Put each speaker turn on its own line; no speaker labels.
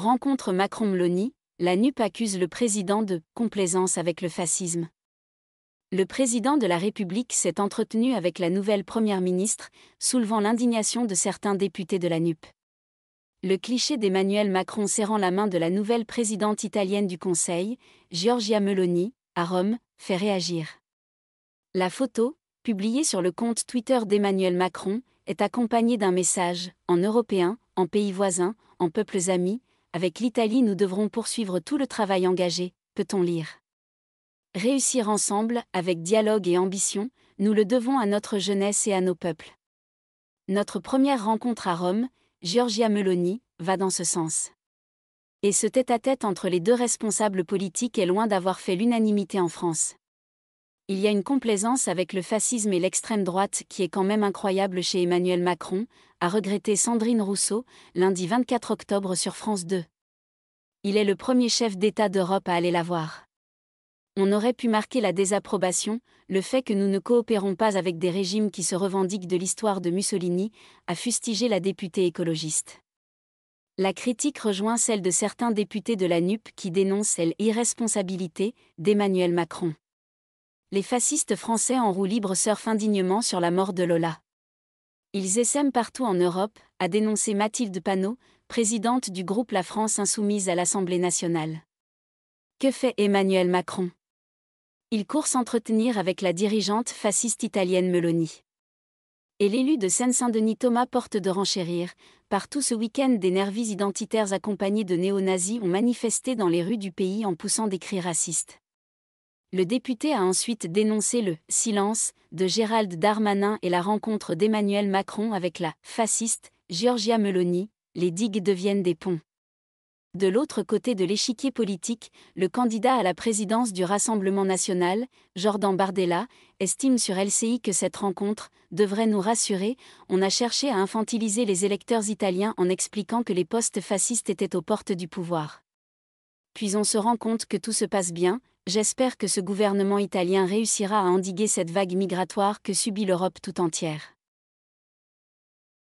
Rencontre Macron-Meloni, la NUP accuse le président de « complaisance avec le fascisme ». Le président de la République s'est entretenu avec la nouvelle première ministre, soulevant l'indignation de certains députés de la NUP. Le cliché d'Emmanuel Macron serrant la main de la nouvelle présidente italienne du Conseil, Giorgia Meloni, à Rome, fait réagir. La photo, publiée sur le compte Twitter d'Emmanuel Macron, est accompagnée d'un message « En européen, en pays voisins, en peuples amis, avec l'Italie nous devrons poursuivre tout le travail engagé », peut-on lire. Réussir ensemble, avec dialogue et ambition, nous le devons à notre jeunesse et à nos peuples. Notre première rencontre à Rome, Giorgia Meloni, va dans ce sens. Et ce tête-à-tête entre les deux responsables politiques est loin d'avoir fait l'unanimité en France. Il y a une complaisance avec le fascisme et l'extrême droite qui est quand même incroyable chez Emmanuel Macron, a regretté Sandrine Rousseau, lundi 24 octobre sur France 2. Il est le premier chef d'État d'Europe à aller la voir. On aurait pu marquer la désapprobation, le fait que nous ne coopérons pas avec des régimes qui se revendiquent de l'histoire de Mussolini, a fustigé la députée écologiste. La critique rejoint celle de certains députés de la NUP qui dénoncent l'irresponsabilité d'Emmanuel Macron. Les fascistes français en roue libre surfent indignement sur la mort de Lola. Ils essaiment partout en Europe, a dénoncé Mathilde Panot, présidente du groupe La France Insoumise à l'Assemblée nationale. Que fait Emmanuel Macron ? Il court s'entretenir avec la dirigeante fasciste italienne Meloni. Et l'élu de Seine-Saint-Denis Thomas Porte de renchérir. Partout ce week-end, des nervis identitaires accompagnés de néo-nazis ont manifesté dans les rues du pays en poussant des cris racistes. Le député a ensuite dénoncé le « silence » de Gérald Darmanin et la rencontre d'Emmanuel Macron avec la « fasciste » Giorgia Meloni, les digues deviennent des ponts. De l'autre côté de l'échiquier politique, le candidat à la présidence du Rassemblement national, Jordan Bardella, estime sur LCI que cette rencontre devrait nous rassurer. On a cherché à infantiliser les électeurs italiens en expliquant que les postes fascistes étaient aux portes du pouvoir. Puis on se rend compte que tout se passe bien. J'espère que ce gouvernement italien réussira à endiguer cette vague migratoire que subit l'Europe tout entière.